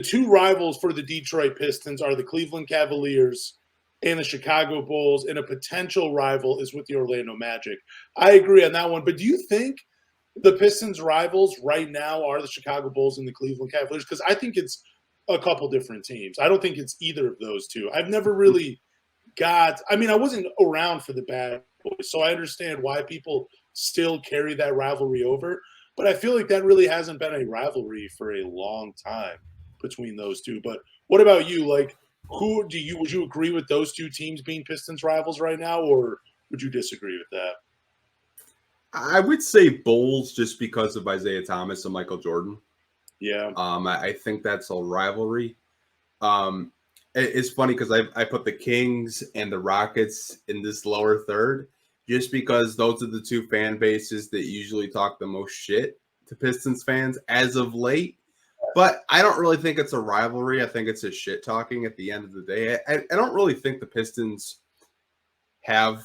two rivals for the Detroit Pistons are the Cleveland Cavaliers and the Chicago Bulls, and a potential rival is with the Orlando Magic. I agree on that one. But do you think the Pistons' rivals right now are the Chicago Bulls and the Cleveland Cavaliers? Because I think it's a couple different teams. I don't think it's either of those two. I've never really I wasn't around for the Bad Boys, so I understand why people still carry that rivalry over. But I feel like that really hasn't been a rivalry for a long time between those two. But what about you? Like, would you agree with those two teams being Pistons rivals right now, or would you disagree with that? I would say Bulls just because of Isaiah Thomas and Michael Jordan. Yeah. I think that's a rivalry. It's funny because I put the Kings and the Rockets in this lower third just because those are the two fan bases that usually talk the most shit to Pistons fans as of late. But I don't really think it's a rivalry. I think it's a shit talking at the end of the day. I don't really think the Pistons have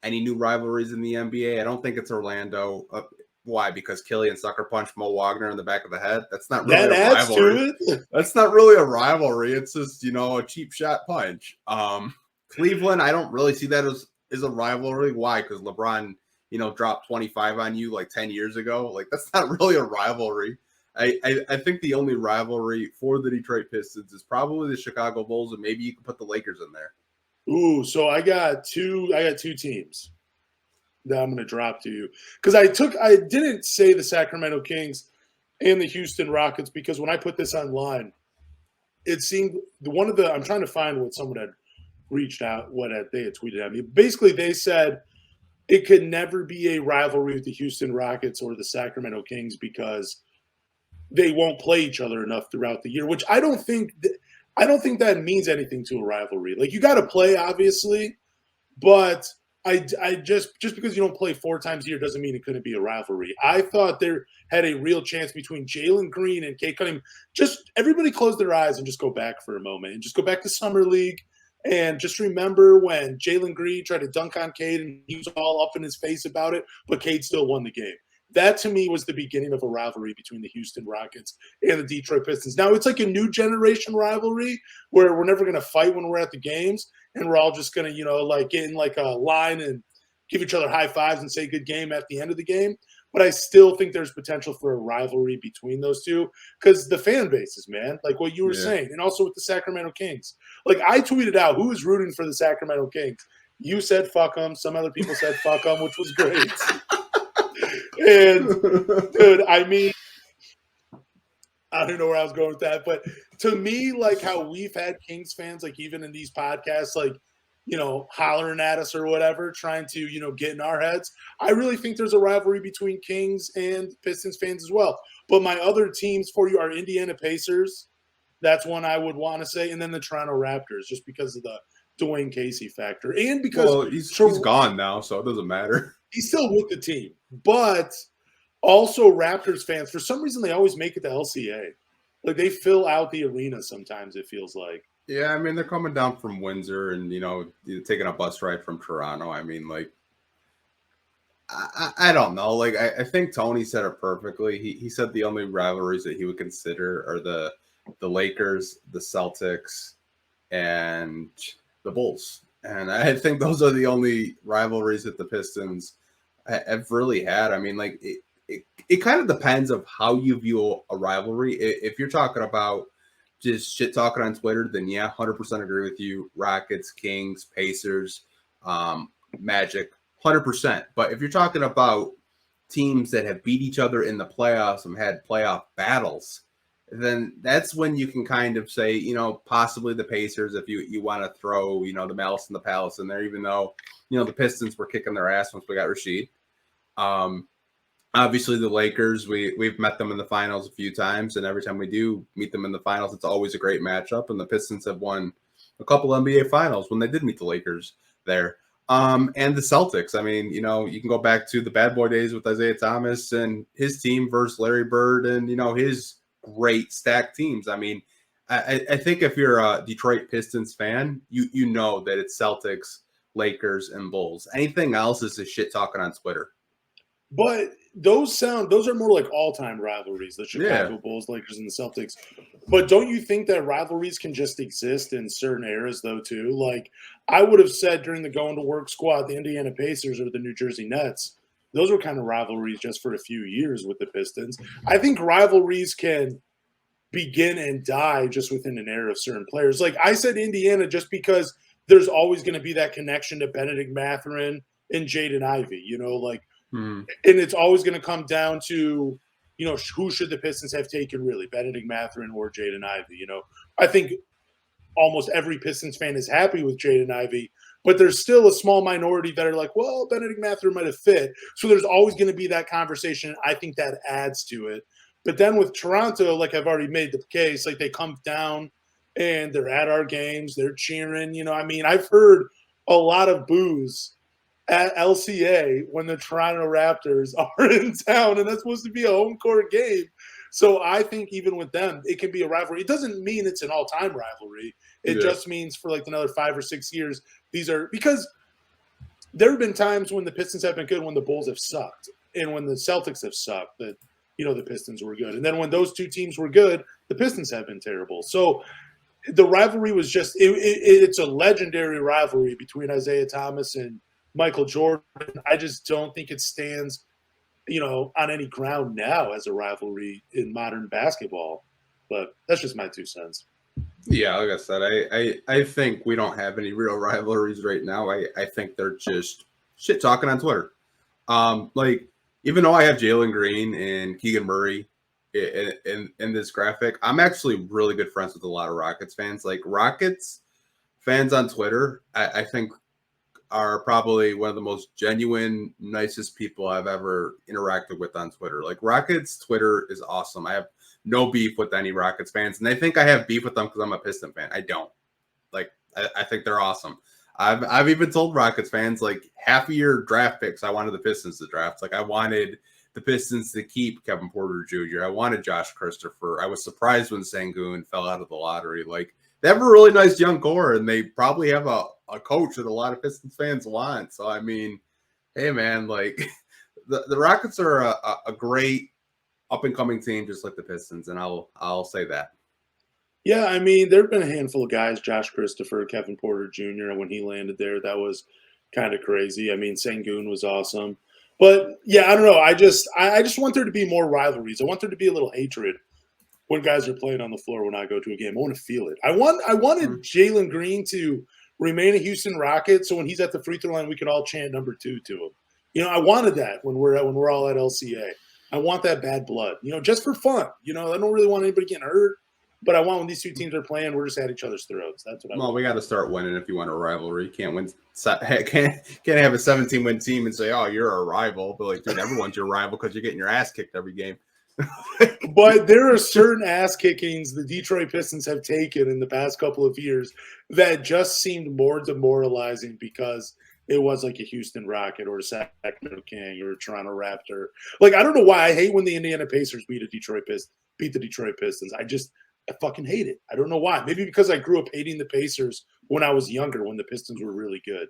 any new rivalries in the NBA. I don't think it's Orlando. Why? Because Killian sucker punched Mo Wagner in the back of the head? That's not really a rivalry. That's not really a rivalry. It's just, a cheap shot punch. Cleveland, I don't really see that as a rivalry. Why? Because LeBron, dropped 25 on you like 10 years ago. Like, that's not really a rivalry. I think the only rivalry for the Detroit Pistons is probably the Chicago Bulls, and maybe you can put the Lakers in there. Ooh, so I got two teams that I'm going to drop to you. Because I didn't say the Sacramento Kings and the Houston Rockets because when I put this online, it seemed I'm trying to find what someone had reached out, they had tweeted at me. Basically, they said it could never be a rivalry with the Houston Rockets or the Sacramento Kings because they won't play each other enough throughout the year, which I don't think that means anything to a rivalry. Like, you got to play, obviously, but I just because you don't play 4 times a year doesn't mean it couldn't be a rivalry. I thought there had a real chance between Jalen Green and Cade Cunningham. Just everybody close their eyes and just go back for a moment and just go back to Summer League and just remember when Jalen Green tried to dunk on Cade and he was all up in his face about it, but Cade still won the game. That, to me, was the beginning of a rivalry between the Houston Rockets and the Detroit Pistons. Now, it's like a new generation rivalry where we're never going to fight when we're at the games, and we're all just going to, get in, a line and give each other high fives and say good game at the end of the game. But I still think there's potential for a rivalry between those two because the fan bases, man, like what you were saying, and also with the Sacramento Kings. Like, I tweeted out who is rooting for the Sacramento Kings. You said fuck them. Some other people said fuck them, which was great. And, dude, I don't know where I was going with that, but to me, like how we've had Kings fans, like even in these podcasts, hollering at us or whatever, trying to, get in our heads. I really think there's a rivalry between Kings and Pistons fans as well. But my other teams for you are Indiana Pacers. That's one I would want to say. And then the Toronto Raptors, just because of the Dwayne Casey factor. And because he's gone now, so it doesn't matter. He's still with the team. But also Raptors fans, for some reason, they always make it to LCA. Like, they fill out the arena sometimes, it feels like. Yeah, I mean, they're coming down from Windsor and, taking a bus ride from Toronto. I mean, I don't know. Like, I think Tony said it perfectly. He said the only rivalries that he would consider are the Lakers, the Celtics, and the Bulls. And I think those are the only rivalries that the Pistons have really had. I mean, it kind of depends of how you view a rivalry. If you're talking about just shit talking on Twitter, then yeah, 100% agree with you. Rockets, Kings, Pacers, Magic, 100%. But if you're talking about teams that have beat each other in the playoffs and had playoff battles, then that's when you can kind of say, possibly the Pacers, if you want to throw, the Malice in the Palace in there, even though, the Pistons were kicking their ass once we got Rasheed. Obviously, the Lakers, we've met them in the finals a few times, and every time we do meet them in the finals, it's always a great matchup, and the Pistons have won a couple NBA finals when they did meet the Lakers there. And the Celtics, I mean, you can go back to the bad boy days with Isaiah Thomas and his team versus Larry Bird and, his great stacked teams. I mean, I think if you're a Detroit Pistons fan, you know that it's Celtics, Lakers, and Bulls. Anything else is just shit talking on Twitter. But those are more like all-time rivalries, the Yeah. Chicago Bulls, Lakers, and the Celtics. But don't you think that rivalries can just exist in certain eras, though, too? Like, I would have said during the going to work squad, the Indiana Pacers or the New Jersey Nets, those were kind of rivalries just for a few years with the Pistons. I think rivalries can begin and die just within an era of certain players. Like I said, Indiana, just because there's always going to be that connection to Benedict Mathurin and Jaden Ivey, like, Mhm. and it's always going to come down to, who should the Pistons have taken really, Benedict Mathurin or Jaden Ivey? I think almost every Pistons fan is happy with Jaden Ivey, but there's still a small minority that are like, well, Benedict Mathurin might have fit. So there's always going to be that conversation. I think that adds to it. But then with Toronto, like I've already made the case, like they come down and they're at our games, they're cheering. I've heard a lot of boos at LCA when the Toronto Raptors are in town, and that's supposed to be a home court game. So I think even with them, it can be a rivalry. It doesn't mean it's an all-time rivalry. It just means for like another 5 or 6 years, these are because there have been times when the Pistons have been good, when the Bulls have sucked, and when the Celtics have sucked, that the Pistons were good. And then when those two teams were good, the Pistons have been terrible. So the rivalry was just it's a legendary rivalry between Isaiah Thomas and Michael Jordan. I just don't think it stands, on any ground now as a rivalry in modern basketball. But that's just my 2 cents. Yeah, like I said, I think we don't have any real rivalries right now. I think they're just shit talking on Twitter. Like even though I have Jalen Green and Keegan Murray in this graphic, I'm actually really good friends with a lot of Rockets fans. Like Rockets fans on Twitter, I think are probably one of the most genuine, nicest people I've ever interacted with on Twitter. Like Rockets Twitter is awesome. I have no beef with any Rockets fans, and they think I have beef with them because I'm a Piston fan. I don't. Like I think they're awesome. I've even told Rockets fans like half of your draft picks I wanted the Pistons to draft. Like I wanted the Pistons to keep Kevin Porter Jr. I wanted Josh Christopher. I was surprised when Sengun fell out of the lottery. Like they have a really nice young core, and they probably have a coach that a lot of Pistons fans want. So I mean, hey man, like the Rockets are a great up and coming team, just like the Pistons, and I'll say that. Yeah, there have been a handful of guys, Josh Christopher, Kevin Porter Jr., when he landed there, that was kind of crazy. Sengun was awesome. But yeah, I don't know. I just want there to be more rivalries. I want there to be a little hatred when guys are playing on the floor when I go to a game. I want to feel it. I wanted Jalen Green to remain a Houston Rocket, so when he's at the free throw line, we could all chant number 2 to him. I wanted that when we're all at LCA. I want that bad blood, just for fun. I don't really want anybody getting hurt. But I want when these two teams are playing, we're just at each other's throats. That's what I want. We got to start winning if you want a rivalry. You can't win. Can't have a 17-win team and say, "Oh, you're a rival." But like, dude, everyone's your rival because you're getting your ass kicked every game. But there are certain ass kickings the Detroit Pistons have taken in the past couple of years that just seemed more demoralizing because it was like a Houston Rocket or a Sacramento King or a Toronto Raptor. Like I don't know why I hate when the Indiana Pacers beat the Detroit Pistons. I fucking hate it. I don't know why. Maybe because I grew up hating the Pacers when I was younger, when the Pistons were really good.